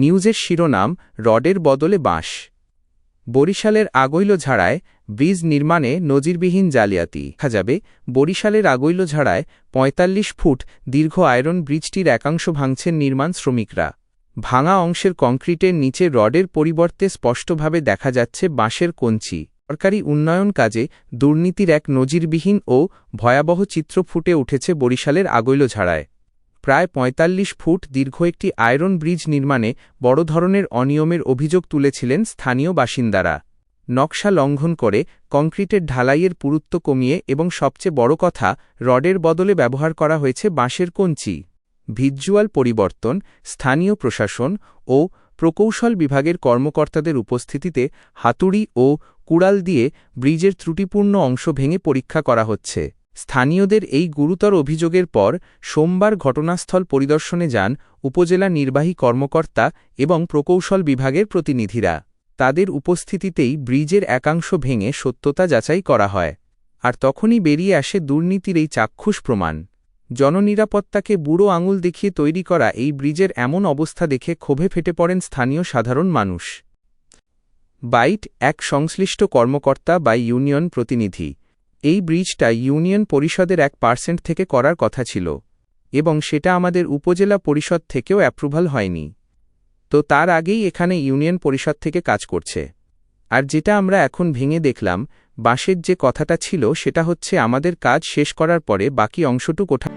নিউজের শিরোনাম, রডের বদলে বাঁশ। বরিশালের আগৈলঝাড়ায় ব্রিজ নির্মাণে নজিরবিহীন জালিয়াতি। দেখা যাবে, বরিশালের আগৈলঝাড়ায় ৪৫ ফুট দীর্ঘ আয়রন ব্রিজটির একাংশ ভাঙছেন নির্মাণ শ্রমিকরা। ভাঙা অংশের কংক্রিটের নিচে রডের পরিবর্তে স্পষ্টভাবে দেখা যাচ্ছে বাঁশের কঞ্চি। সরকারি উন্নয়ন কাজে দুর্নীতির এক নজিরবিহীন ও ভয়াবহ চিত্র ফুটে উঠেছে বরিশালের আগৈলঝাড়ায়। প্রায় ৪৫ ফুট দীর্ঘ একটি আয়রন ব্রিজ নির্মাণে বড় ধরনের অনিয়মের অভিযোগ তুলেছিলেন স্থানীয় বাসিন্দারা। নকশা লঙ্ঘন করে কংক্রিটের ঢালাইয়ের পুরুত্ব কমিয়ে এবং সবচেয়ে বড় কথা, রডের বদলে ব্যবহার করা হয়েছে বাঁশের কঞ্চি। ভিজ্যুয়াল পরিবর্তন, স্থানীয় প্রশাসন ও প্রকৌশল বিভাগের কর্মকর্তাদের উপস্থিতিতে হাতুড়ি ও কুড়াল দিয়ে ব্রিজের ত্রুটিপূর্ণ অংশ ভেঙে পরীক্ষা করা হচ্ছে। স্থানীয়দের এই গুরুতর অভিযোগের পর সোমবার ঘটনাস্থল পরিদর্শনে যান উপজেলা নির্বাহী কর্মকর্তা এবং প্রকৌশল বিভাগের প্রতিনিধিরা। তাদের উপস্থিতিতেই ব্রিজের একাংশ ভেঙে সত্যতা যাচাই করা হয়। আর তখনই বেরিয়ে আসে দুর্নীতির এই চাক্ষুষ প্রমাণ। জননিরাপত্তাকে বুড়ো আঙুল দেখিয়ে তৈরি করা এই ব্রিজের এমন অবস্থা দেখে ক্ষোভে ফেটে পড়েন স্থানীয় সাধারণ মানুষ। বাইট এক সংশ্লিষ্ট কর্মকর্তা বা ইউনিয়ন প্রতিনিধি। এই ব্রিজটা ইউনিয়ন পরিষদের 1% থেকে করার কথা ছিল এবং সেটা আমাদের উপজেলা পরিষদ থেকেও অ্যাপ্রুভাল হয়নি। তো তার আগেই এখানে ইউনিয়ন পরিষদ থেকে কাজ করছে। আর যেটা আমরা এখন ভেঙে দেখলাম, বাঁশের যে কথাটা ছিল সেটা হচ্ছে আমাদের কাজ শেষ করার পরে বাকি অংশটুকু ওঠা।